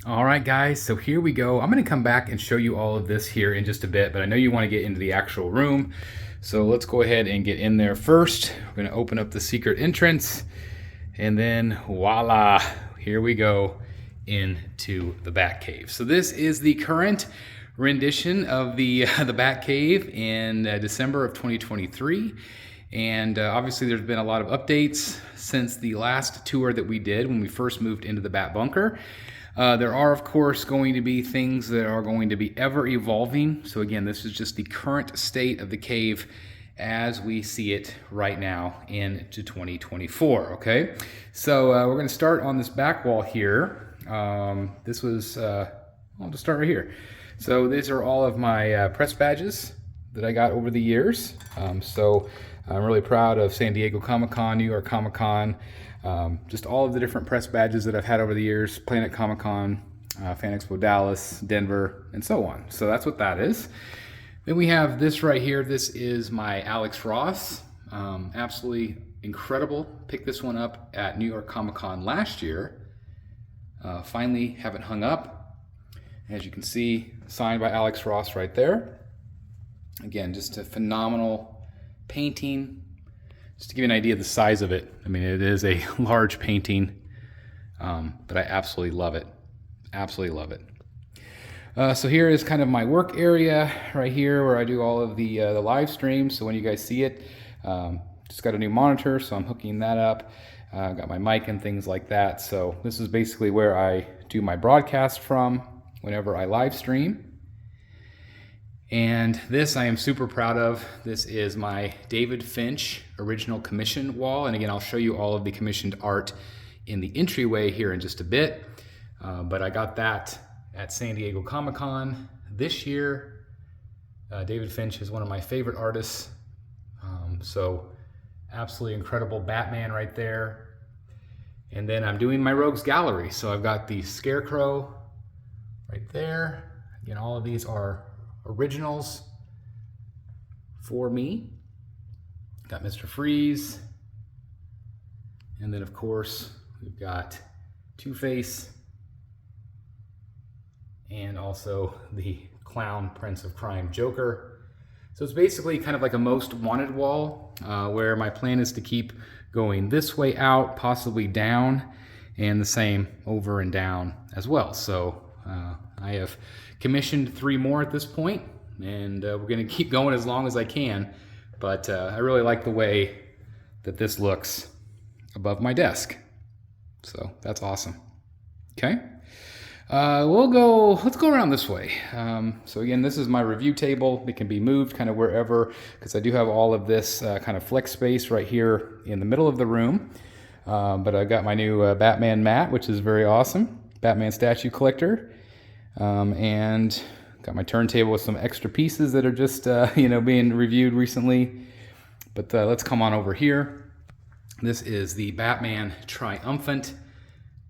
All right, guys, so here we go. I'm gonna come back and show you all of this here in just a bit, but I know you wanna get into the actual room. So let's go ahead and get in there first. We're gonna open up the secret entrance and then voila, here we go into the Bat Cave. So this is the current rendition of the Bat Cave in December of 2023. And obviously there's been a lot of updates since the last tour that we did when we first moved into the Bat Bunker. There are, of course, going to be things that are going to be ever evolving. So again, this is just the current state of the cave as we see it right now into 2024, okay? So we're gonna start on this back wall here. I'll just start right here. So these are all of my press badges that I got over the years. So I'm really proud of San Diego Comic-Con, New York Comic-Con, just all of the different press badges that I've had over the years, Planet Comic-Con, Fan Expo Dallas, Denver, and so on. So that's what that is. Then we have this right here. This is my Alex Ross. Absolutely incredible. Picked this one up at New York Comic-Con last year. Finally have it hung up. As you can see, signed by Alex Ross right there. Again, just a phenomenal painting. Just to give you an idea of the size of it, I mean, it is a large painting, but I absolutely love it. Absolutely love it. So here is kind of my work area right here where I do all of the live streams. So when you guys see it, just got a new monitor, so I'm hooking that up. Got my mic and things like that. So this is basically where I do my broadcast from whenever I live stream. And this I am super proud of. This is my David Finch original commission wall. And again, I'll show you all of the commissioned art in the entryway here in just a bit. But I got that at San Diego Comic-Con this year. David Finch is one of my favorite artists. So absolutely incredible Batman right there. And then I'm doing my Rogues Gallery. So I've got the Scarecrow right there. Again, all of these are originals for me. Got Mr. Freeze. And then of course, we've got Two-Face and also the Clown Prince of Crime Joker. So it's basically kind of like a most wanted wall where my plan is to keep going this way out, possibly down, and the same over and down as well. So I have commissioned 3 more at this point, and we're gonna keep going as long as I can, but I really like the way that this looks above my desk. So that's awesome. Okay, let's go around this way. So again, this is my review table. It can be moved kind of wherever, because I do have all of this kind of flex space right here in the middle of the room. But I got my new Batman mat, which is very awesome. Batman statue collector. And got my turntable with some extra pieces that are just, being reviewed recently. But let's come on over here. This is the Batman Triumphant.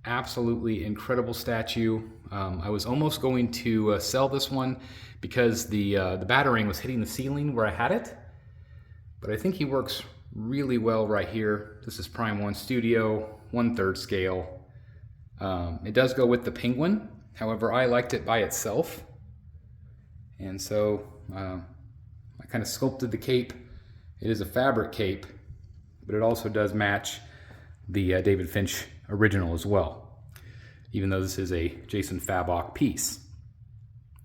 Absolutely incredible statue. I was almost going to sell this one because the Batarang was hitting the ceiling where I had it. But I think he works really well right here. This is Prime 1 Studio, 1/3 scale. It does go with the Penguin. However, I liked it by itself. And so I kind of sculpted the cape. It is a fabric cape, but it also does match the David Finch original as well, even though this is a Jason Fabok piece.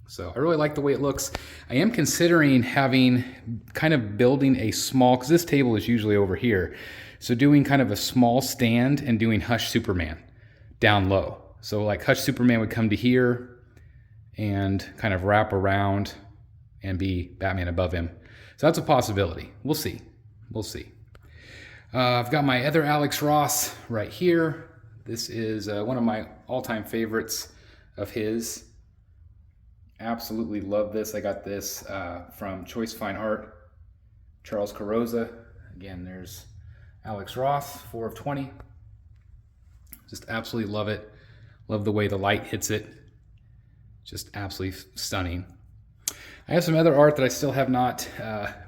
So I really like the way it looks. I am considering building a small, because this table is usually over here, so doing kind of a small stand and doing Hush Superman down low. So like Hush Superman would come to here and kind of wrap around and be Batman above him. So that's a possibility. We'll see. We'll see. I've got my other Alex Ross right here. This is one of my all-time favorites of his. Absolutely love this. I got this from Choice Fine Art, Charles Carroza. Again, there's Alex Ross, 4 of 20. Just absolutely love it. Love the way the light hits it. Just absolutely stunning. I have some other art that I still have not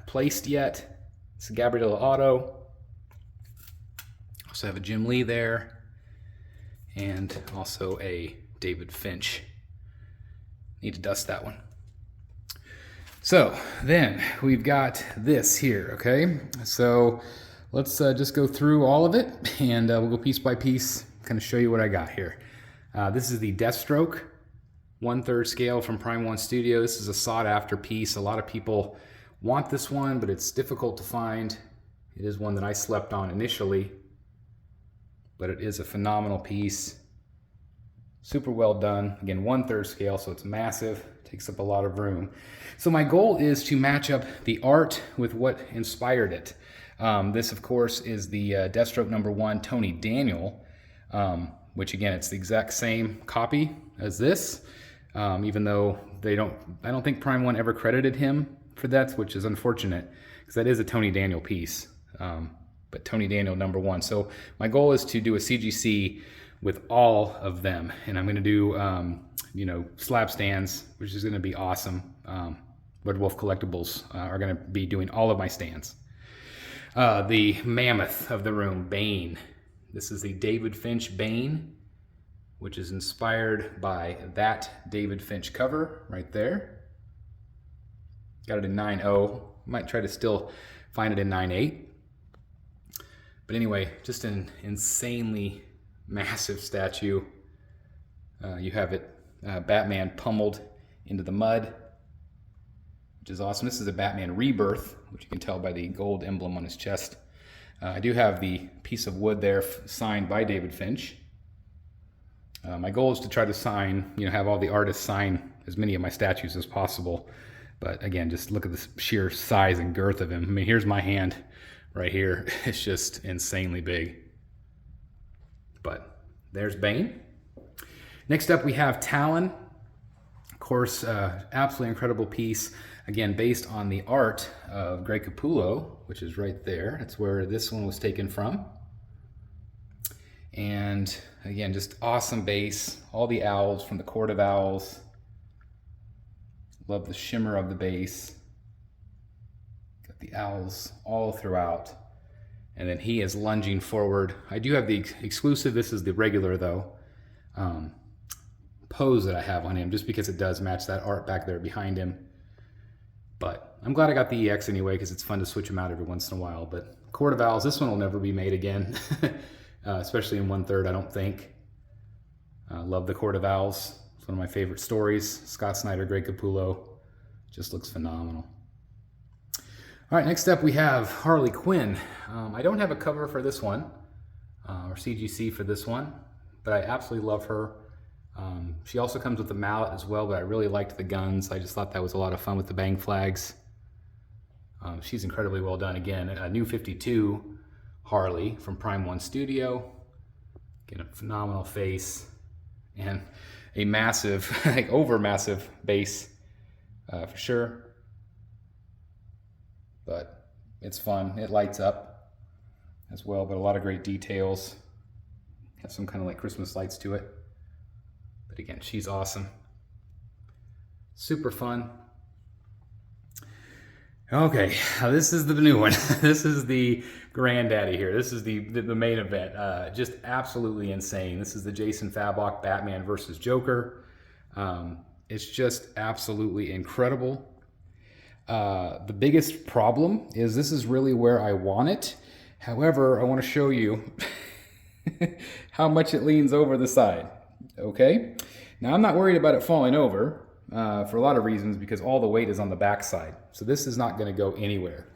placed yet. It's a Gabriella Otto. Also have a Jim Lee there. And also a David Finch. Need to dust that one. So then we've got this here, okay? So let's just go through all of it, and we'll go piece by piece, kind of show you what I got here. This is the Deathstroke 1/3 scale from Prime One Studio. This is a sought after piece. A lot of people want this one, but it's difficult to find. It is one that I slept on initially, but it is a phenomenal piece. Super well done. Again, 1/3 scale, so it's massive, takes up a lot of room. So my goal is to match up the art with what inspired it. This, of course, is the Deathstroke #1 Tony Daniel, which again, it's the exact same copy as this, even though I don't think Prime One ever credited him for that, which is unfortunate, because that is a Tony Daniel piece, but Tony Daniel #1. So my goal is to do a CGC with all of them, and I'm going to do slab stands, which is going to be awesome. Red Wolf Collectibles are going to be doing all of my stands. The mammoth of the room, Bane. This is the David Finch Bane, which is inspired by that David Finch cover right there. Got it in 9.0. Might try to still find it in 9.8. But anyway, just an insanely massive statue. You have it, Batman pummeled into the mud, which is awesome. This is a Batman Rebirth, which you can tell by the gold emblem on his chest. I do have the piece of wood there signed by David Finch. My goal is to try to have all the artists sign as many of my statues as possible. But again, just look at the sheer size and girth of him. I mean, here's my hand right here. It's just insanely big. But there's Bane. Next up, we have Talon. Of course, absolutely incredible piece. Again, based on the art of Greg Capullo, which is right there. That's where this one was taken from. And again, just awesome base. All the owls from the Court of Owls. Love the shimmer of the base. Got the owls all throughout. And then he is lunging forward. I do have the exclusive. This is the regular, though, pose that I have on him, just because it does match that art back there behind him. But I'm glad I got the EX anyway, because it's fun to switch them out every once in a while. But Court of Owls, this one will never be made again, especially in 1/3, I don't think. Love the Court of Owls. It's one of my favorite stories. Scott Snyder, Greg Capullo. Just looks phenomenal. All right, next up we have Harley Quinn. I don't have a cover for this one, or CGC for this one, but I absolutely love her. She also comes with the mallet as well, but I really liked the guns. I just thought that was a lot of fun with the bang flags. She's incredibly well done. Again, a new 52 Harley from Prime One Studio. Again, a phenomenal face and a massive, like over massive base for sure. But it's fun. It lights up as well, but a lot of great details. Has some kind of like Christmas lights to it. But again, she's awesome. Super fun. Okay, this is the new one. This is the granddaddy here. This is the main event. Just absolutely insane. This is the Jason Fabok Batman versus Joker. It's just absolutely incredible. The biggest problem is this is really where I want it. However, I want to show you how much it leans over the side. Okay, now I'm not worried about it falling over for a lot of reasons, because all the weight is on the back side. So this is not going to go anywhere.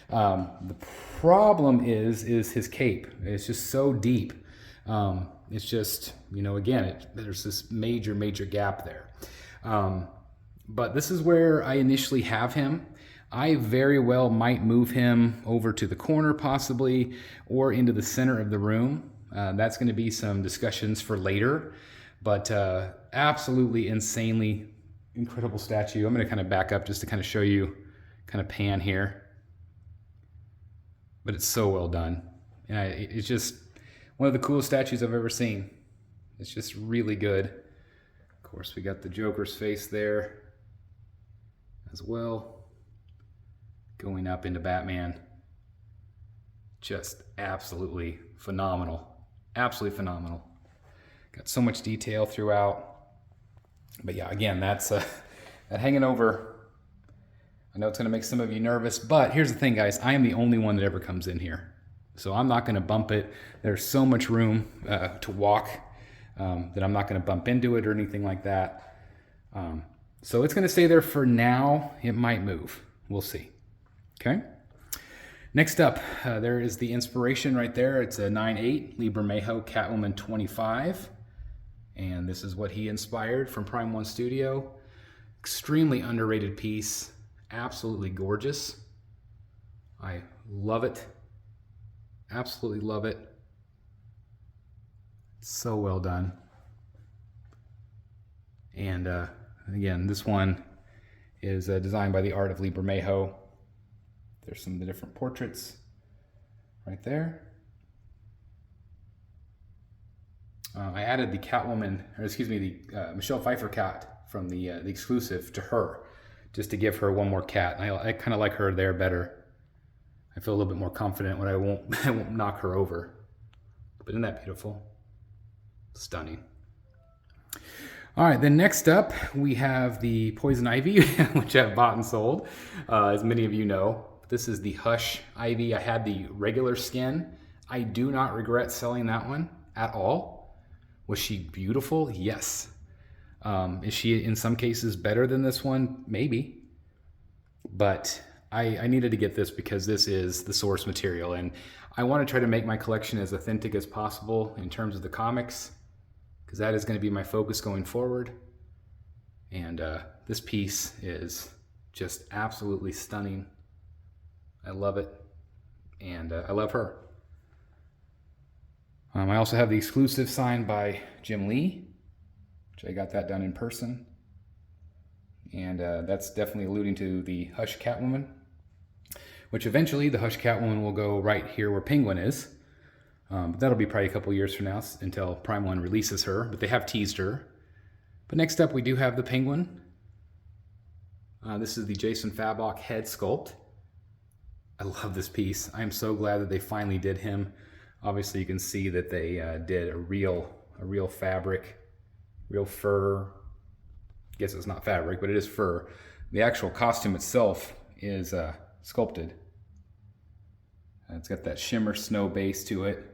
The problem is his cape. It's just so deep. It's just, again, there's this major gap there. But this is where I initially have him. I very well might move him over to the corner possibly, or into the center of the room. That's going to be some discussions for later. But absolutely insanely incredible statue. I'm going to kind of back up just to kind of show you, kind of pan here. But it's so well done. And it's just one of the coolest statues I've ever seen. It's just really good. Of course, we got the Joker's face there as well, going up into Batman. Just absolutely phenomenal. Absolutely phenomenal. Got so much detail throughout. But yeah, again, that's that hanging over. I know it's going to make some of you nervous, but here's the thing, guys. I am the only one that ever comes in here. So I'm not going to bump it. There's so much room to walk that I'm not going to bump into it or anything like that. So it's going to stay there for now. It might move. We'll see. Okay. Next up, there is the inspiration right there. It's a 9/8 Libremeo Catwoman 25. And this is what he inspired from Prime One Studio. Extremely underrated piece. Absolutely gorgeous. I love it. Absolutely love it. So well done. And again, this one is designed by the art of Libremeo. There's some of the different portraits right there. I added the Catwoman, or excuse me, the Michelle Pfeiffer cat from the exclusive to her, just to give her one more cat. I kind of like her there better. I feel a little bit more confident when I won't knock her over. But isn't that beautiful? Stunning. All right, then next up we have the Poison Ivy, which I've bought and sold, as many of you know. This is the Hush Ivy. I had the regular skin. I do not regret selling that one at all. Was she beautiful? Yes. Is she in some cases better than this one? Maybe. But I needed to get this because this is the source material, and I want to try to make my collection as authentic as possible in terms of the comics, because that is going to be my focus going forward. And this piece is just absolutely stunning. I love it, and I love her. I also have the exclusive signed by Jim Lee, which I got that done in person. And that's definitely alluding to the Hush Catwoman, which eventually the Hush Catwoman will go right here where Penguin is. But that'll be probably a couple years from now until Prime One releases her, but they have teased her. But next up we do have the Penguin. This is the Jason Fabok head sculpt. I love this piece. I am so glad that they finally did him. Obviously you can see that they did a real fabric, real fur. I guess it's not fabric, but it is fur. The actual costume itself is sculpted. It's got that shimmer snow base to it.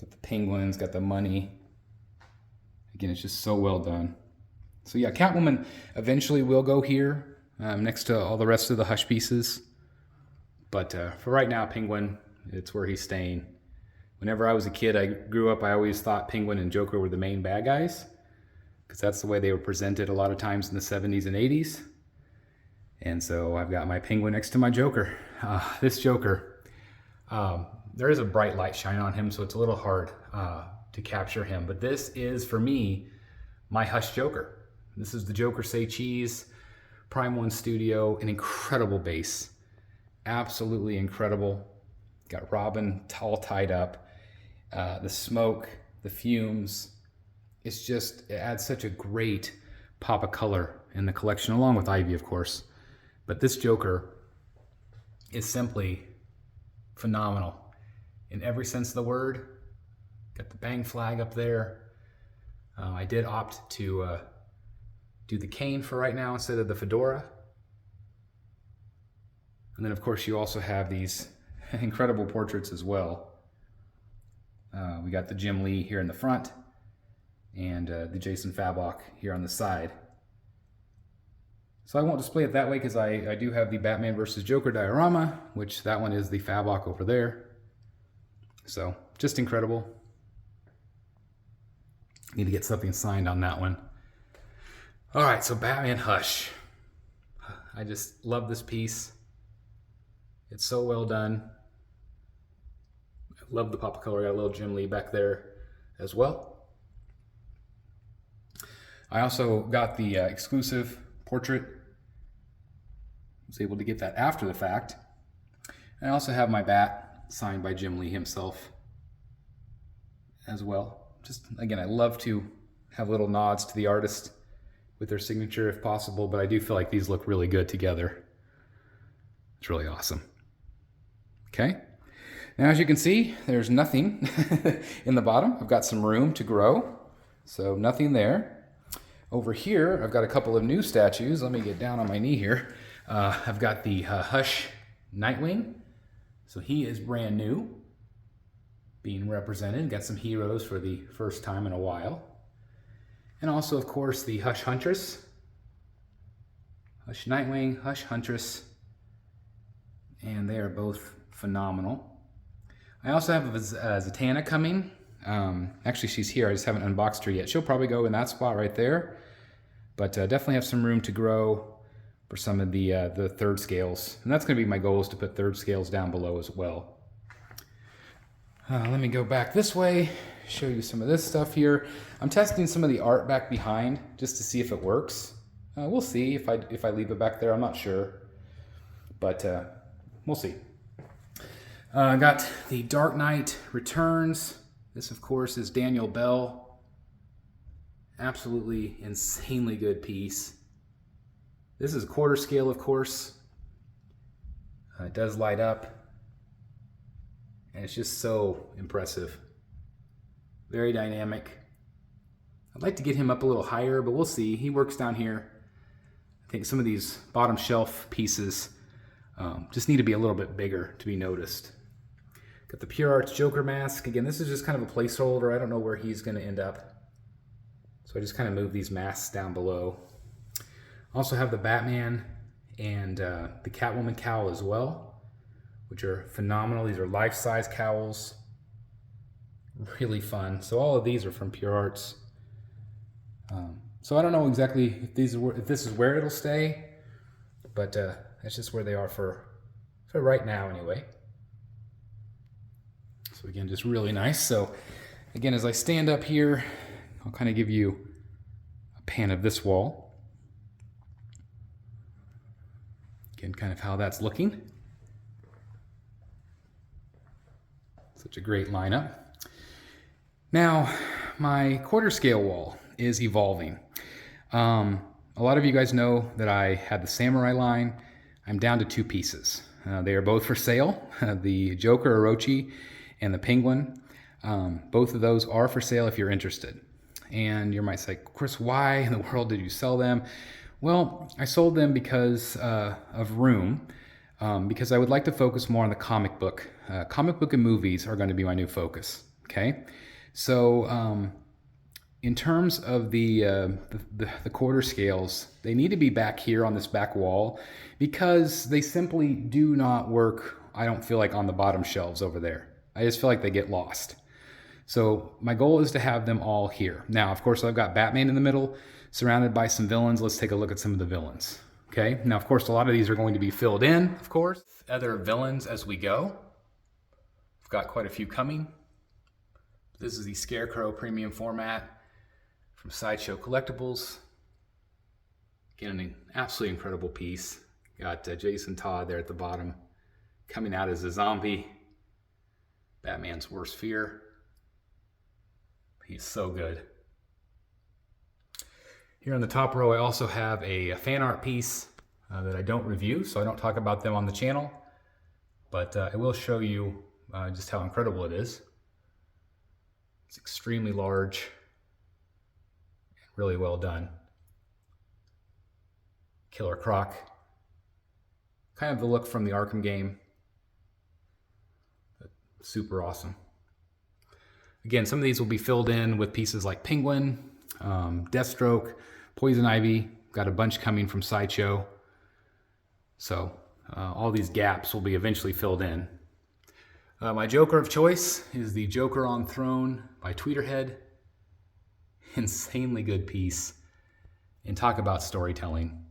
Got the penguins, got the money. Again, it's just so well done. So yeah, Catwoman eventually will go here next to all the rest of the Hush pieces. But for right now, Penguin, it's where he's staying. Whenever I was a kid, I grew up, I always thought Penguin and Joker were the main bad guys, because that's the way they were presented a lot of times in the 70s and 80s. And so I've got my Penguin next to my Joker. This Joker, there is a bright light shining on him, so it's a little hard to capture him. But this is, for me, my Hush Joker. This is the Joker Say Cheese, Prime One Studio, an incredible base. Absolutely incredible. Got Robin all tied up. The smoke, the fumes. It's just, it adds such a great pop of color in the collection, along with Ivy, of course. But this Joker is simply phenomenal in every sense of the word. Got the bang flag up there. I did opt to do the cane for right now instead of the fedora. And then of course you also have these incredible portraits as well. We got the Jim Lee here in the front and the Jason Fabok here on the side. So I won't display it that way because I do have the Batman vs. Joker diorama, which that one is the Fabok over there. So just incredible. Need to get something signed on that one. All right, so Batman Hush. I just love this piece. It's so well done. I love the pop of color. Got a little Jim Lee back there as well. I also got the exclusive portrait. Was able to get that after the fact. And I also have my bat signed by Jim Lee himself as well. Just, again, I love to have little nods to the artist with their signature if possible, but I do feel like these look really good together. It's really awesome. Okay. Now, as you can see, there's nothing in the bottom. I've got some room to grow, so nothing there. Over here, I've got a couple of new statues. Let me get down on my knee here. I've got the Hush Nightwing. So he is brand new, being represented. Got some heroes for the first time in a while. And also, of course, the Hush Huntress. Hush Nightwing, Hush Huntress. And they are both phenomenal. I also have a Zatanna coming. Actually, she's here. I just haven't unboxed her yet. She'll probably go in that spot right there. But definitely have some room to grow for some of the third scales. And that's going to be my goal, is to put third scales down below as well. Let me go back this way, show you some of this stuff here. I'm testing some of the art back behind just to see if it works. We'll see if I leave it back there. I'm not sure. But we'll see. I got the Dark Knight Returns. This, of course, is Daniel Bell. Absolutely insanely good piece. This is quarter scale, of course. It does light up. And it's just so impressive. Very dynamic. I'd like to get him up a little higher, but we'll see. He works down here. I think some of these bottom shelf pieces just need to be a little bit bigger to be noticed. Got the Pure Arts Joker mask. Again, this is just kind of a placeholder. I don't know where he's going to end up. So I just kind of move these masks down below. Also have the Batman and the Catwoman cowl as well, which are phenomenal. These are life-size cowls. Really fun. So all of these are from Pure Arts. So I don't know exactly if this is where it'll stay, but that's just where they are for right now anyway. So again, just really nice. So again, as I stand up here, I'll kind of give you a pan of this wall. Again, kind of how that's looking. Such a great lineup. Now, my quarter scale wall is evolving. A lot of you guys know that I had the Samurai line. I'm down to 2 pieces. They are both for sale. The Joker Orochi and the Penguin. Both of those are for sale if you're interested. And you might say, Chris, why in the world did you sell them? Well, I sold them because of room, because I would like to focus more on the comic book. Comic book and movies are going to be my new focus, okay? So in terms of the quarter scales, they need to be back here on this back wall because they simply do not work, I don't feel like, on the bottom shelves over there. I just feel like they get lost. So my goal is to have them all here. Now, of course, I've got Batman in the middle, surrounded by some villains. Let's take a look at some of the villains. Okay, now, of course, a lot of these are going to be filled in, of course. Other villains as we go. We've got quite a few coming. This is the Scarecrow premium format from Sideshow Collectibles. Again, an absolutely incredible piece. Got Jason Todd there at the bottom, coming out as a zombie. Batman's worst fear. He's so good. Here on the top row, I also have a fan art piece that I don't review, so I don't talk about them on the channel. But I will show you just how incredible it is. It's extremely large, really well done. Killer Croc. Kind of the look from the Arkham game. Super awesome. Again, some of these will be filled in with pieces like Penguin, Deathstroke, Poison Ivy. Got a bunch coming from Sideshow. So all these gaps will be eventually filled in. My Joker of choice is the Joker on Throne by Tweeterhead. Insanely good piece. And talk about storytelling.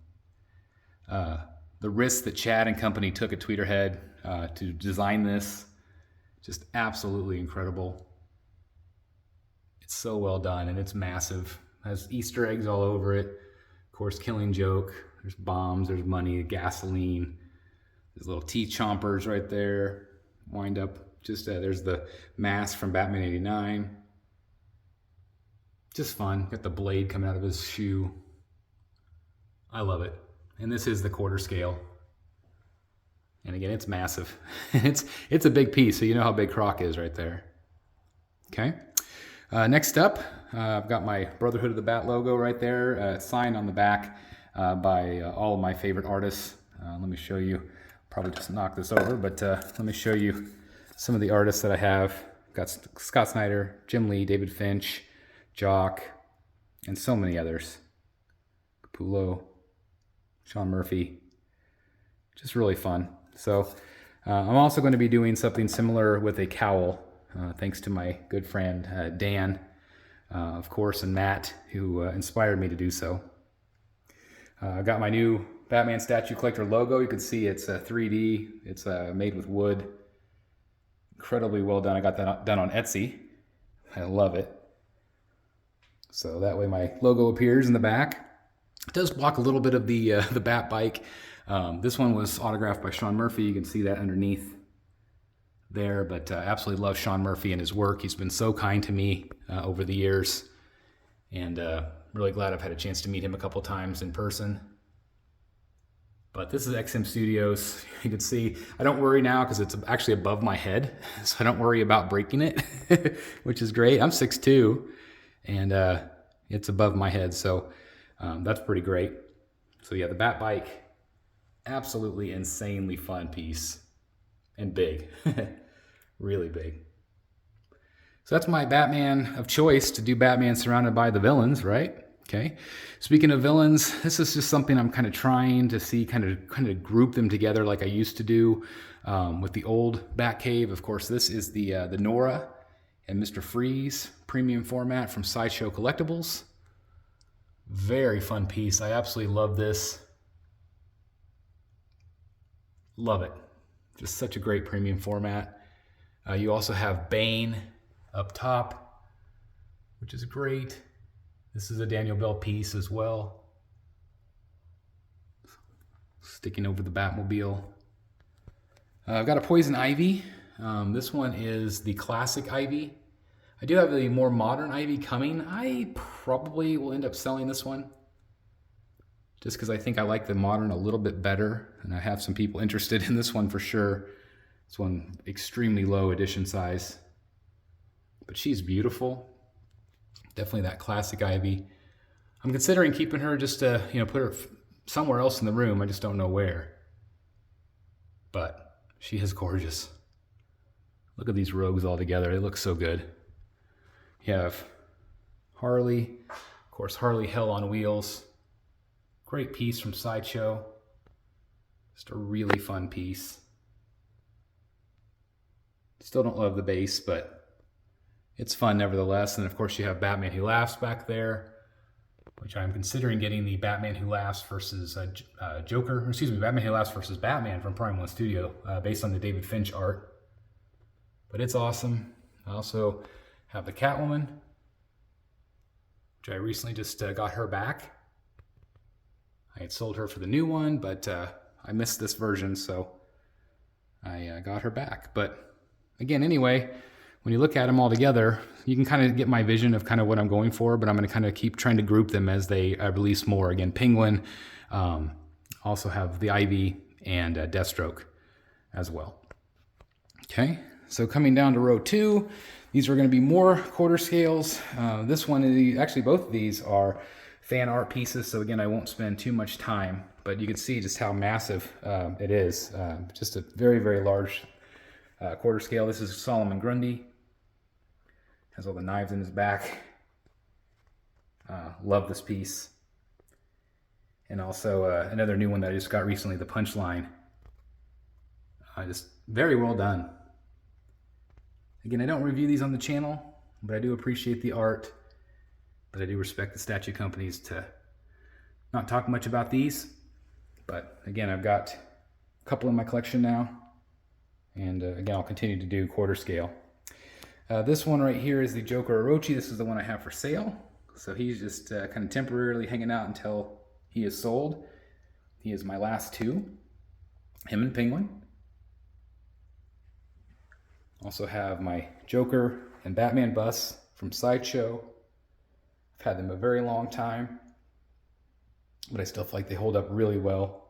The risk that Chad and company took at Tweeterhead to design this, just absolutely incredible. It's so well done, and it's massive. Has Easter eggs all over it. Of course, Killing Joke. There's bombs, there's money, gasoline. There's little teeth chompers right there. Wind up. Just there's the mask from Batman '89. Just fun. Got the blade coming out of his shoe. I love it. And this is the quarter scale. And again, it's massive. it's a big piece, so you know how big Croc is right there. Okay. Next up, I've got my Brotherhood of the Bat logo right there, signed on the back by all of my favorite artists. Let me show you. Probably just knock this over, but let me show you some of the artists that I have. Got Scott Snyder, Jim Lee, David Finch, Jock, and so many others. Capullo, Sean Murphy. Just really fun. So I'm also going to be doing something similar with a cowl, thanks to my good friend Dan, of course, and Matt, who inspired me to do so. I got my new Batman Statue Collector logo. You can see it's 3D. It's made with wood. Incredibly well done. I got that done on Etsy. I love it. So that way my logo appears in the back. It does block a little bit of the bat bike. This one was autographed by Sean Murphy. You can see that underneath there, but absolutely love Sean Murphy and his work. He's been so kind to me over the years, and really glad I've had a chance to meet him a couple times in person. But this is XM Studios. You can see I don't worry now because it's actually above my head, so I don't worry about breaking it, which is great. I'm 6'2", and it's above my head, so that's pretty great. So yeah, the Bat Bike, absolutely insanely fun piece, and big, really big. So that's my Batman of choice, to do Batman surrounded by the villains, right? Okay. Speaking of villains, this is just something I'm kind of trying to see, kind of group them together like I used to do with the old Batcave. Of course, this is the Nora and Mr. Freeze premium format from Sideshow Collectibles. Very fun piece. I absolutely love this. Love it. Just such a great premium format. You also have Bane up top, which is great. This is a Daniel Bell piece as well. Sticking over the Batmobile. I've got a Poison Ivy. This one is the classic Ivy. I do have the more modern Ivy coming. I probably will end up selling this one, just because I think I like the modern a little bit better, and I have some people interested in this one for sure. This one, extremely low edition size, but she's beautiful. Definitely that classic Ivy. I'm considering keeping her just to, put her somewhere else in the room. I just don't know where. But she is gorgeous. Look at these rogues all together. They look so good. You have Harley. Of course, Harley Hell on Wheels. Great piece from Sideshow. Just a really fun piece. Still don't love the base, but it's fun nevertheless. And of course you have Batman Who Laughs back there, which I'm considering getting the Batman Who Laughs versus Batman Who Laughs versus Batman from Prime 1 Studio, based on the David Finch art. But it's awesome. I also have the Catwoman, which I recently just got her back. I had sold her for the new one, but I missed this version, so I got her back. But again, anyway, when you look at them all together, you can kind of get my vision of kind of what I'm going for, but I'm going to kind of keep trying to group them as they release more. Again, Penguin, also have the Ivy, and Deathstroke as well. Okay, so coming down to row 2, these are going to be more quarter scales. This one, actually both of these are fan art pieces, so again, I won't spend too much time, but you can see just how massive it is. Just a very, very large quarter scale. This is Solomon Grundy. Has all the knives in his back. Love this piece. And also another new one that I just got recently, the Punchline. Just very well done. Again, I don't review these on the channel, but I do appreciate the art. But I do respect the statue companies to not talk much about these. But again, I've got a couple in my collection now. And again, I'll continue to do quarter scale. This one right here is the Joker Orochi. This is the one I have for sale. So he's just kind of temporarily hanging out until he is sold. He is my last two, him and Penguin. Also have my Joker and Batman bus from Sideshow. I've had them a very long time, but I still feel like they hold up really well.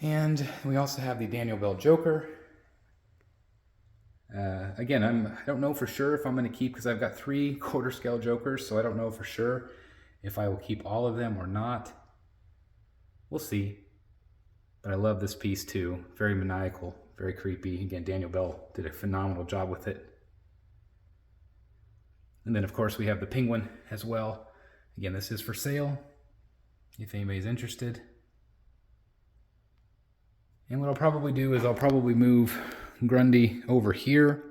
And we also have the Daniel Bell Joker, Again, I don't know for sure if I'm going to keep, because I've got 3 quarter scale Jokers, so I don't know for sure if I will keep all of them or not. We'll see. But I love this piece too. Very maniacal, very creepy. Again, Daniel Bell did a phenomenal job with it. And then of course we have the penguin as well. Again, this is for sale if anybody's interested. And what I'll probably do is I'll probably move Grundy over here.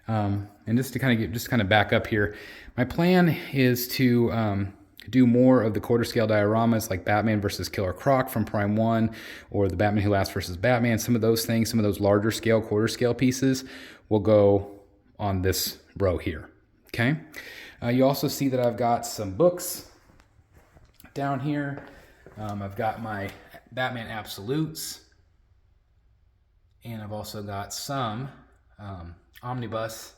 And just to kind of back up here, my plan is to do more of the quarter scale dioramas like Batman versus Killer Croc from Prime 1, or the Batman Who Laughs versus Batman. Some of those things, some of those larger scale quarter scale pieces will go on this row here. Okay. You also see that I've got some books down here. I've got my Batman Absolutes, and I've also got some Omnibus.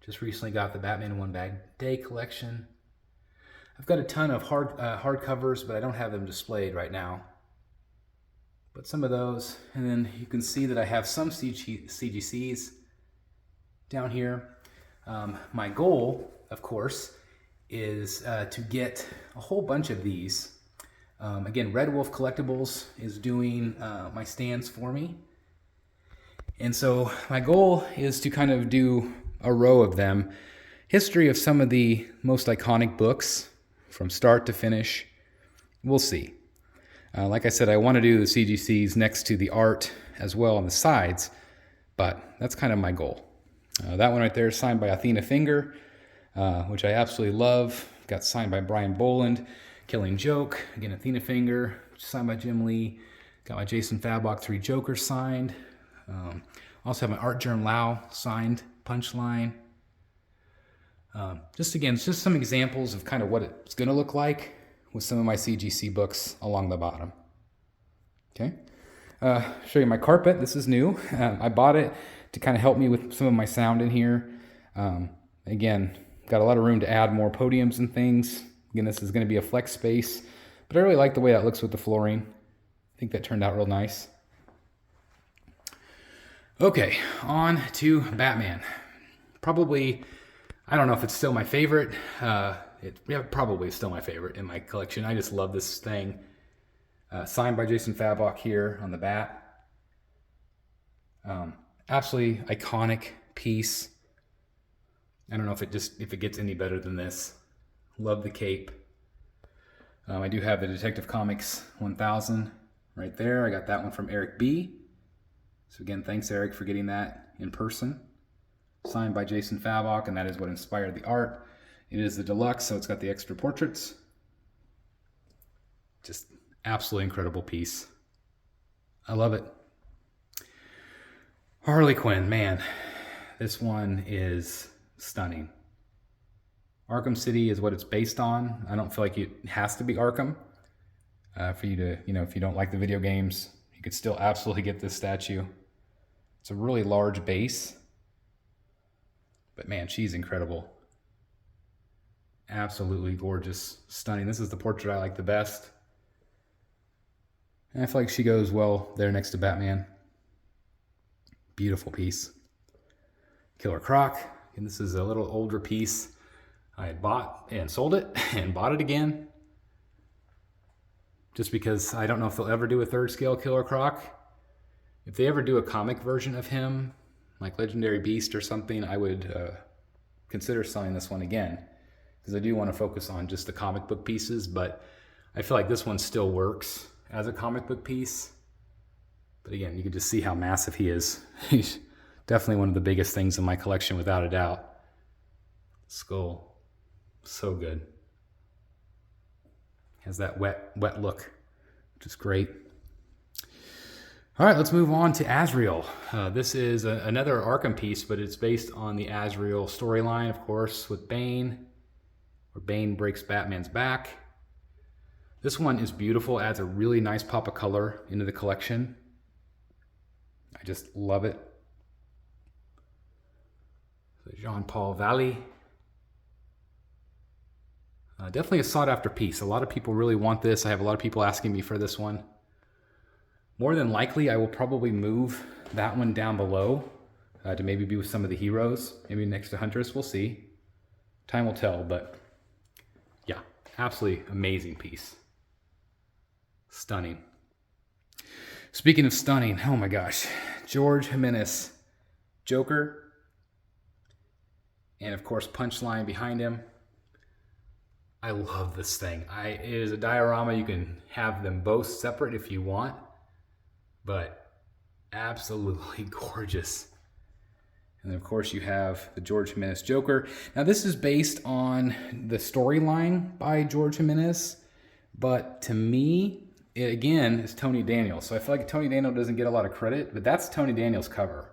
Just recently got the Batman One Bag Day collection. I've got a ton of hardcovers, but I don't have them displayed right now. But some of those, and then you can see that I have some CGCs down here. My goal, of course, is to get a whole bunch of these. Again, Red Wolf Collectibles is doing my stands for me. And so my goal is to kind of do a row of them. History of some of the most iconic books from start to finish. We'll see. Like I said, I want to do the CGCs next to the art as well on the sides, but that's kind of my goal. That one right there is signed by Athena Finger, which I absolutely love. Got signed by Brian Boland. Killing Joke, again, Athena Finger, signed by Jim Lee. Got my Jason Fabok 3 Jokers signed. Also have my Art Germ Lau signed Punchline. Just some examples of kind of what it's going to look like with some of my CGC books along the bottom. Okay. Show you my carpet. This is new. I bought it to kind of help me with some of my sound in here. Again, got a lot of room to add more podiums and things. Again, this is going to be a flex space, but I really like the way that looks with the flooring. I think that turned out real nice. Okay, on to Batman. Probably, I don't know if it's still my favorite. Probably still my favorite in my collection. I just love this thing. Signed by Jason Fabok here on the bat. Absolutely iconic piece. I don't know if it gets any better than this. Love the cape. I do have the Detective Comics 1000 right there. I got that one from Eric B. So again, thanks Eric for getting that in person. Signed by Jason Fabok, and that is what inspired the art. It is the deluxe, so it's got the extra portraits. Just absolutely incredible piece. I love it. Harley Quinn, man, this one is stunning. Arkham City is what it's based on. I don't feel like it has to be Arkham for you to, if you don't like the video games, you could still absolutely get this statue. It's a really large base, but man, she's incredible. Absolutely gorgeous, stunning. This is the portrait I like the best. And I feel like she goes well there next to Batman. Beautiful piece. Killer Croc, and this is a little older piece. I had bought and sold it and bought it again. Just because I don't know if they'll ever do a 3rd scale Killer Croc. If they ever do a comic version of him, like Legendary Beast or something, I would consider selling this one again. Because I do want to focus on just the comic book pieces, but I feel like this one still works as a comic book piece. But again, you can just see how massive he is. He's definitely one of the biggest things in my collection without a doubt. Skull. So good. Has that wet look, which is great. All right, let's move on to Azrael. This is another Arkham piece, but it's based on the Azrael storyline, of course, with Bane, where Bane breaks Batman's back. This one is beautiful, adds a really nice pop of color into the collection. I just love it. So Jean-Paul Valley. Definitely a sought-after piece. A lot of people really want this. I have a lot of people asking me for this one. More than likely, I will probably move that one down below to maybe be with some of the heroes, maybe next to Huntress, we'll see. Time will tell, but yeah, absolutely amazing piece. Stunning. Speaking of stunning, oh my gosh, George Jimenez, Joker, and of course Punchline behind him. I love this thing. It is a diorama. You can have them both separate if you want, but absolutely gorgeous. And then of course you have the George Jimenez Joker. Now this is based on the storyline by George Jimenez, but to me, it again is Tony Daniel. So I feel like Tony Daniel doesn't get a lot of credit, but that's Tony Daniel's cover.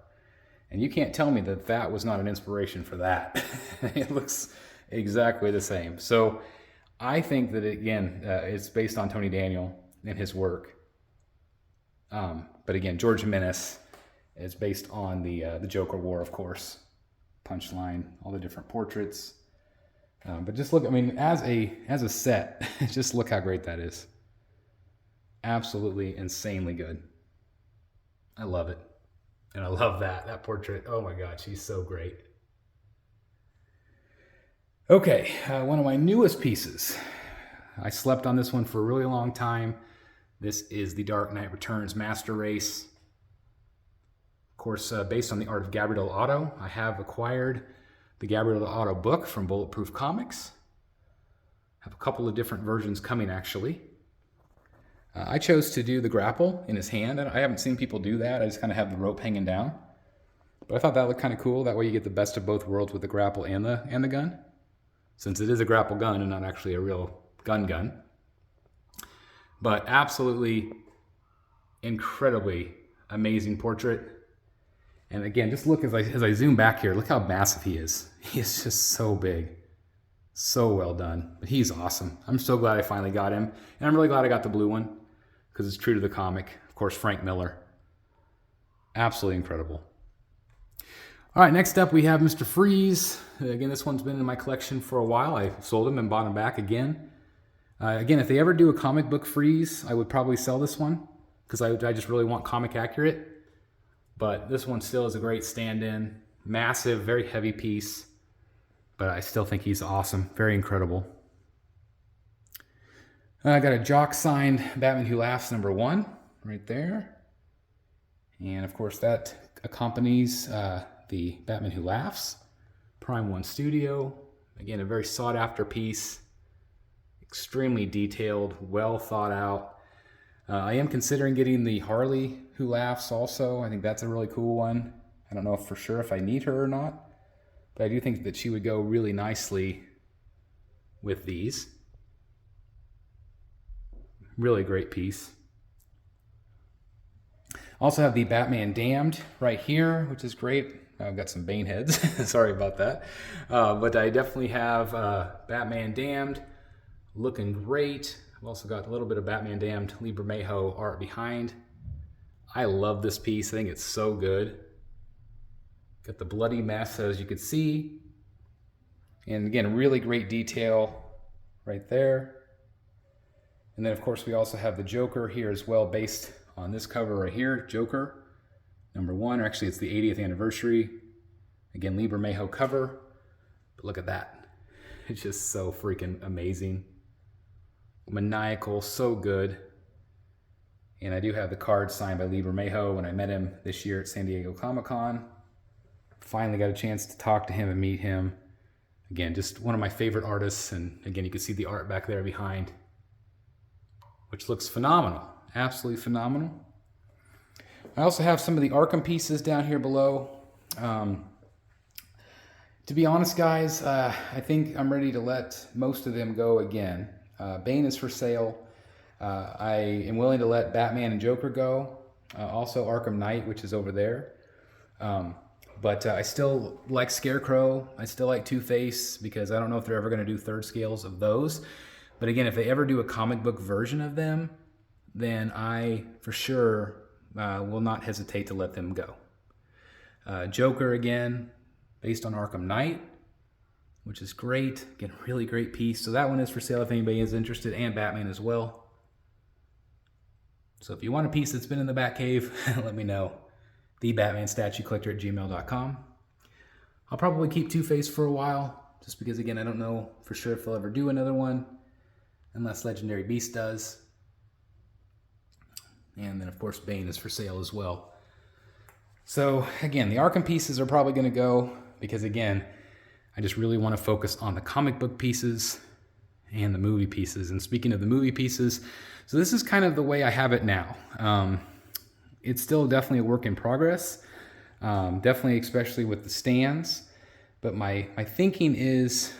And you can't tell me that that was not an inspiration for that. It looks exactly the same. So I think that again, it's based on Tony Daniel and his work. But again, George Jimenez is based on the Joker War, of course. Punchline, all the different portraits. But just look, I mean, as a set, just look how great that is. Absolutely insanely good. I love it. And I love that portrait. Oh my God, she's so great. Okay, one of my newest pieces. I slept on this one for a really long time. This is the Dark Knight Returns Master Race. Of course, based on the art of Gabriel Otto. I have acquired the Gabriel Otto book from Bulletproof Comics. I have a couple of different versions coming, actually. I chose to do the grapple in his hand. I haven't seen people do that. I just kind of have the rope hanging down. But I thought that looked kind of cool. That way you get the best of both worlds with the grapple and the gun. Since it is a grapple gun and not actually a real gun. But absolutely incredibly amazing portrait. And again, just look as I zoom back here, look how massive he is. He is just so big. So well done. But he's awesome. I'm so glad I finally got him. And I'm really glad I got the blue one because it's true to the comic. Of course, Frank Miller. Absolutely incredible. All right, next up we have Mr. Freeze. Again, this one's been in my collection for a while. I sold him and bought him back again. Again, if they ever do a comic book Freeze, I would probably sell this one because I just really want comic accurate. But this one still is a great stand-in. Massive, very heavy piece. But I still think he's awesome. Very incredible. I got a Jock signed Batman Who Laughs #1 right there. And of course that accompanies the Batman Who Laughs. Prime 1 Studio. Again, a very sought after piece. Extremely detailed, well thought out. I am considering getting the Harley Who Laughs also. I think that's a really cool one. I don't know for sure if I need her or not. But I do think that she would go really nicely with these. Really great piece. Also have the Batman Damned right here, which is great. I've got some Bane heads. Sorry about that. But I definitely have Batman Damned looking great. I've also got a little bit of Batman Damned Libramejo art behind. I love this piece. I think it's so good. Got the bloody mess, as you can see. And again, really great detail right there. And then, of course, we also have the Joker here as well, based on this cover right here, Joker #1. Actually, it's the 80th anniversary. Again, Libramejo cover. But look at that. It's just so freaking amazing. Maniacal, so good. And I do have the card signed by Libramejo when I met him this year at San Diego Comic-Con. Finally got a chance to talk to him and meet him. Again, just one of my favorite artists. And again, you can see the art back there behind, which looks phenomenal. Absolutely phenomenal. I also have some of the Arkham pieces down here below. To be honest, guys, I think I'm ready to let most of them go again. Bane is for sale. I am willing to let Batman and Joker go. Also Arkham Knight, which is over there. But I still like Scarecrow. I still like Two-Face because I don't know if they're ever going to do third scales of those. But again, if they ever do a comic book version of them, then I, for sure, will not hesitate to let them go. Joker, again, based on Arkham Knight, which is great. Again, really great piece. So that one is for sale if anybody is interested, and Batman as well. So if you want a piece that's been in the Batcave, let me know. thebatmanstatuecollector@gmail.com. I'll probably keep Two-Face for a while, just because, again, I don't know for sure if they'll ever do another one, unless Legendary Beast does. And then, of course, Bane is for sale as well. So, again, the Arkham pieces are probably going to go, because, again, I just really want to focus on the comic book pieces and the movie pieces. And speaking of the movie pieces, so this is kind of the way I have it now. It's still definitely a work in progress, definitely especially with the stands. But my thinking is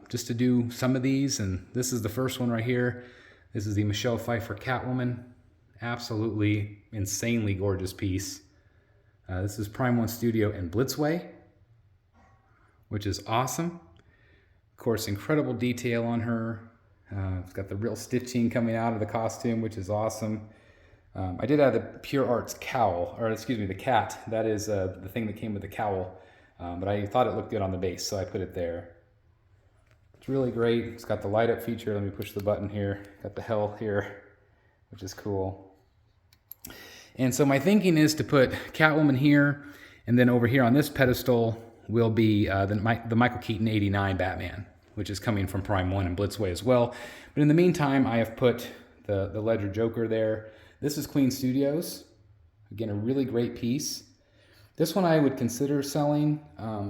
just to do some of these, and this is the first one right here. This is the Michelle Pfeiffer Catwoman. Absolutely insanely gorgeous piece. This is Prime 1 Studio in Blitzway, which is awesome. Of course, incredible detail on her. It's got the real stitching coming out of the costume, which is awesome. I did have the Pure Arts cowl, or excuse me, the cat. That is the thing that came with the cowl, but I thought it looked good on the base, so I put it there. It's really great. It's got the light up feature. Let me push the button here. Got the hell here, which is cool. And so my thinking is to put Catwoman here, and then over here on this pedestal will be the Michael Keaton 89 Batman, which is coming from Prime 1 and Blitzway as well. But in the meantime, I have put the Ledger Joker there. This is Queen Studios. Again, a really great piece. This one I would consider selling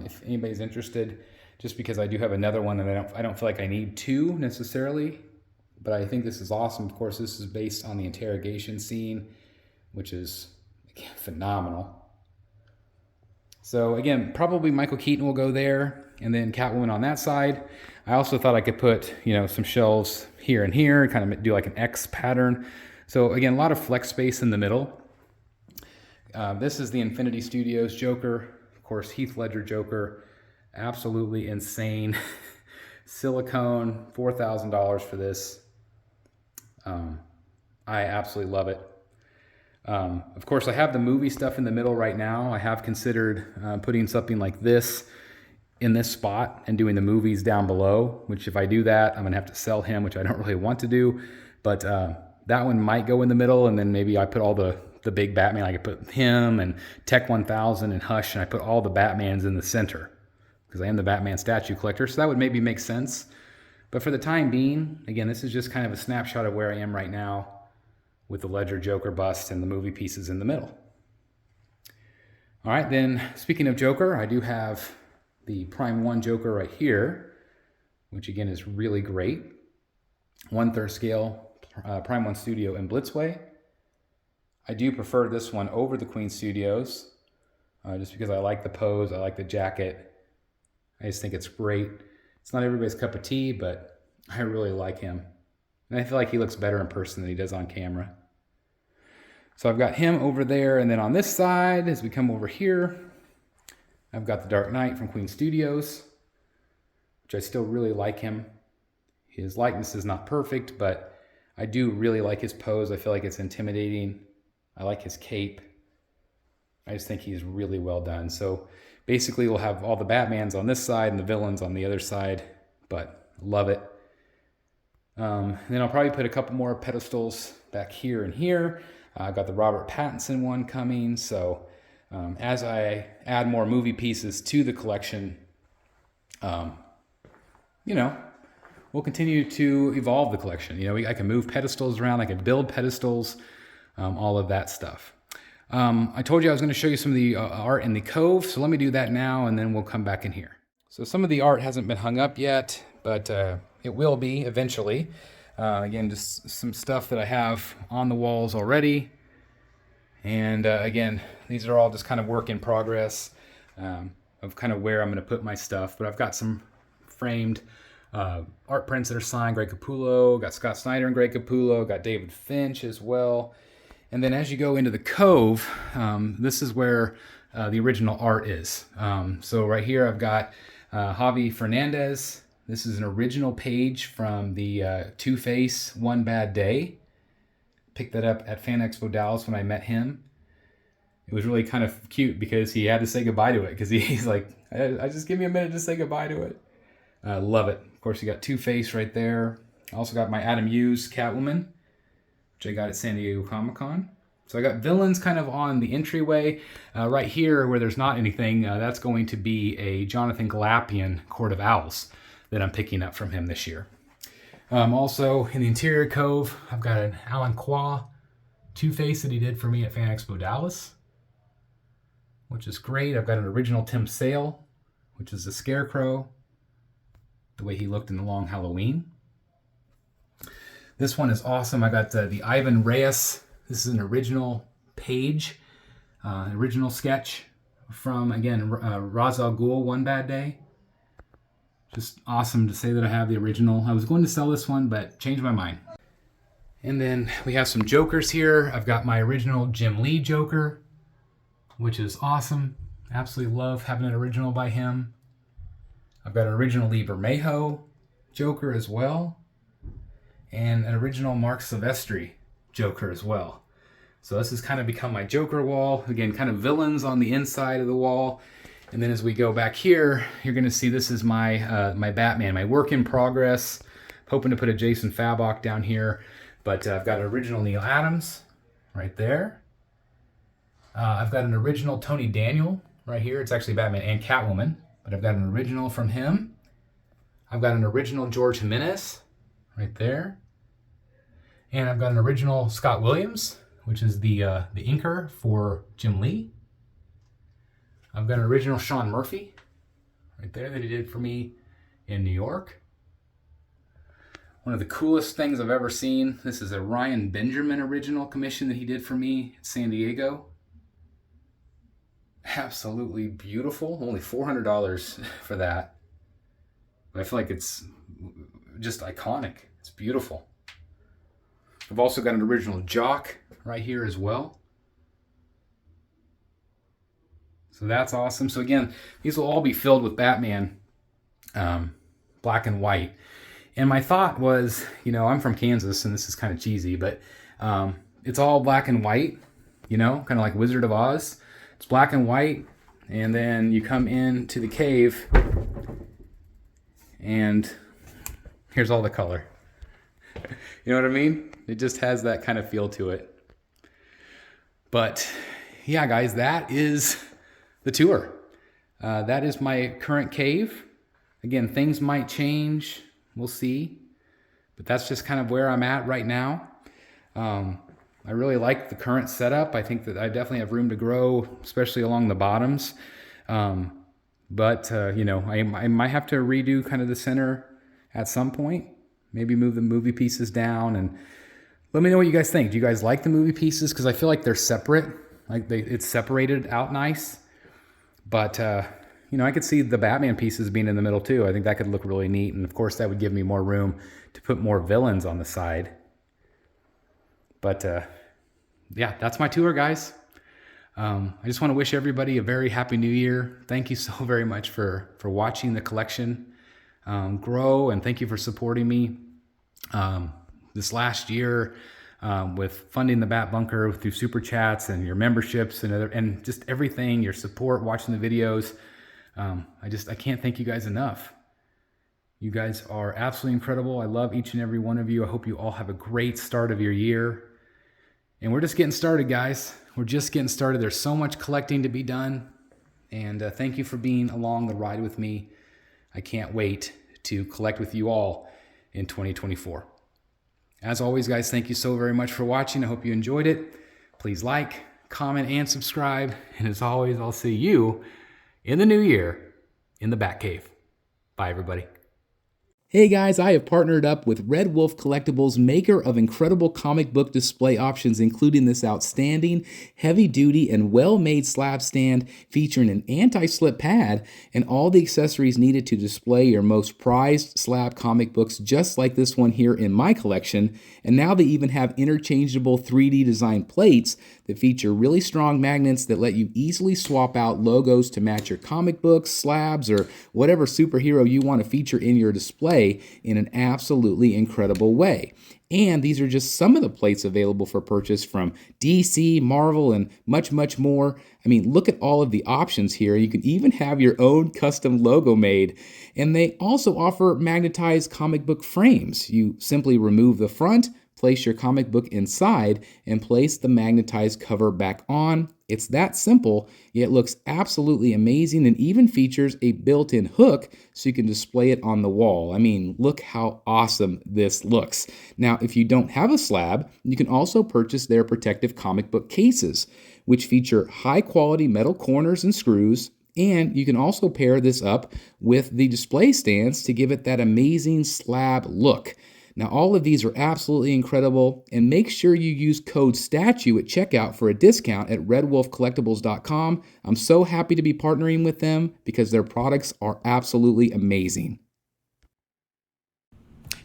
if anybody's interested, just because I do have another one that I don't feel like I need two necessarily, but I think this is awesome. Of course, this is based on the interrogation scene, which is, again, phenomenal. So again, probably Michael Keaton will go there, and then Catwoman on that side. I also thought I could put, some shelves here and here, kind of do like an X pattern. So again, a lot of flex space in the middle. This is the Infinity Studios Joker. Of course, Heath Ledger Joker. Absolutely insane. Silicone, $4,000 for this. I absolutely love it. Of course, I have the movie stuff in the middle right now. I have considered putting something like this in this spot and doing the movies down below, which if I do that, I'm going to have to sell him, which I don't really want to do. But that one might go in the middle, and then maybe I put all the big Batman. I could put him and Tech 1000 and Hush, and I put all the Batmans in the center because I am the Batman statue collector. So that would maybe make sense. But for the time being, again, this is just kind of a snapshot of where I am right now with the Ledger Joker bust and the movie pieces in the middle. All right, then speaking of Joker, I do have the Prime 1 Joker right here, which again is really great. 1/3 scale, Prime 1 Studio in Blitzway. I do prefer this one over the Queen Studios, just because I like the pose, I like the jacket. I just think it's great. It's not everybody's cup of tea, but I really like him. And I feel like he looks better in person than he does on camera. So I've got him over there, and then on this side, as we come over here, I've got the Dark Knight from Queen Studios, which I still really like him. His likeness is not perfect, but I do really like his pose. I feel like it's intimidating. I like his cape. I just think he's really well done. So basically we'll have all the Batmans on this side and the villains on the other side, but love it. Then I'll probably put a couple more pedestals back here and here. I've got the Robert Pattinson one coming. So as I add more movie pieces to the collection, we'll continue to evolve the collection. I can move pedestals around, I can build pedestals, all of that stuff. I told you I was going to show you some of the art in the Cove, so let me do that now, and then we'll come back in here. So some of the art hasn't been hung up yet, but it will be eventually. Again, just some stuff that I have on the walls already. And again, these are all just kind of work in progress of kind of where I'm going to put my stuff. But I've got some framed art prints that are signed, Greg Capullo, got Scott Snyder and Greg Capullo, got David Finch as well. And then as you go into the Cove, this is where the original art is. So right here I've got Javi Fernandez. This is an original page from the Two-Face One Bad Day. Picked that up at Fan Expo Dallas when I met him. It was really kind of cute because he had to say goodbye to it because he's like, I just give me a minute to say goodbye to it. Love it. Of course, you got Two-Face right there. I also got my Adam Hughes Catwoman, which I got at San Diego Comic-Con. So I got villains kind of on the entryway. Right here where there's not anything, that's going to be a Jonathan Galapian Court of Owls that I'm picking up from him this year. Also in the interior cove, I've got an Alan Qua Two-Face that he did for me at Fan Expo Dallas, which is great. I've got an original Tim Sale, which is the Scarecrow, the way he looked in the Long Halloween. This one is awesome. I got the Ivan Reyes. This is an original page, original sketch from, again, Ra's al Ghul, One Bad Day. Just awesome to say that I have the original. I was going to sell this one, but changed my mind. And then we have some Jokers here. I've got my original Jim Lee Joker, which is awesome. Absolutely love having an original by him. I've got an original Lee Bermejo Joker as well, and an original Mark Silvestri Joker as well. So this has kind of become my Joker wall. Again, kind of villains on the inside of the wall. And then as we go back here, you're going to see this is my my Batman, my work in progress. Hoping to put a Jason Fabok down here, but I've got an original Neil Adams right there. I've got an original Tony Daniel right here. It's actually Batman and Catwoman, but I've got an original from him. I've got an original George Jimenez right there. And I've got an original Scott Williams, which is the inker for Jim Lee. I've got an original Sean Murphy right there that he did for me in New York. One of the coolest things I've ever seen. This is a Ryan Benjamin original commission that he did for me in San Diego. Absolutely beautiful. Only $400 for that. But I feel like it's just iconic. It's beautiful. I've also got an original Jock right here as well. So that's awesome. So again, these will all be filled with Batman, black and white. And my thought was, you know, I'm from Kansas and this is kind of cheesy, but it's all black and white, you know, kind of like Wizard of Oz. It's black and white, and then you come into the cave and here's all the color. You know what I mean? It just has that kind of feel to it. But yeah, guys, that is the tour. That is my current cave. Again, things might change. We'll see. But that's just kind of where I'm at right now. I really like the current setup. I think that I definitely have room to grow, especially along the bottoms. But you know, I might have to redo kind of the center at some point. Maybe move the movie pieces down, and let me know what you guys think. Do you guys like the movie pieces? Because I feel like they're separate. Like it's separated out nice. But you know, I could see the Batman pieces being in the middle too. I think that could look really neat. And of course, that would give me more room to put more villains on the side. But yeah, that's my tour, guys. I just want to wish everybody a very happy new year. Thank you so very much for watching the collection grow, and thank you for supporting me this last year with funding the Bat Bunker through super chats and your memberships and just everything, your support, watching the videos. I can't thank you guys enough. You guys are absolutely incredible. I love each and every one of you. I hope you all have a great start of your year. And we're just getting started, guys. We're just getting started. There's so much collecting to be done. And thank you for being along the ride with me. I can't wait to collect with you all in 2024. As always, guys, thank you so very much for watching. I hope you enjoyed it. Please like, comment, and subscribe. And as always, I'll see you in the new year in the Bat Cave. Bye, everybody. Hey guys, I have partnered up with Red Wolf Collectibles, maker of incredible comic book display options, including this outstanding, heavy-duty, and well-made slab stand featuring an anti-slip pad and all the accessories needed to display your most prized slab comic books, just like this one here in my collection. And now they even have interchangeable 3D design plates that feature really strong magnets that let you easily swap out logos to match your comic books, slabs, or whatever superhero you want to feature in your display in an absolutely incredible way. And these are just some of the plates available for purchase from DC, Marvel, and much, much more. I mean, look at all of the options here. You can even have your own custom logo made. And they also offer magnetized comic book frames. You simply remove the front, place your comic book inside, and place the magnetized cover back on. It's that simple, yet looks absolutely amazing and even features a built-in hook so you can display it on the wall. I mean, look how awesome this looks. Now, if you don't have a slab, you can also purchase their protective comic book cases, which feature high-quality metal corners and screws, and you can also pair this up with the display stands to give it that amazing slab look. Now, all of these are absolutely incredible, and make sure you use code STATUE at checkout for a discount at redwolfcollectibles.com. I'm so happy to be partnering with them because their products are absolutely amazing.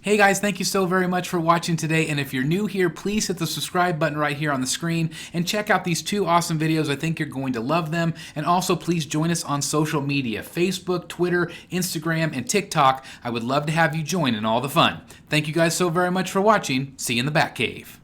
Hey guys, thank you so very much for watching today, and if you're new here, please hit the subscribe button right here on the screen and check out these two awesome videos. I think you're going to love them. And also please join us on social media, Facebook, Twitter, Instagram, and TikTok. I would love to have you join in all the fun. Thank you guys so very much for watching. See you in the Batcave.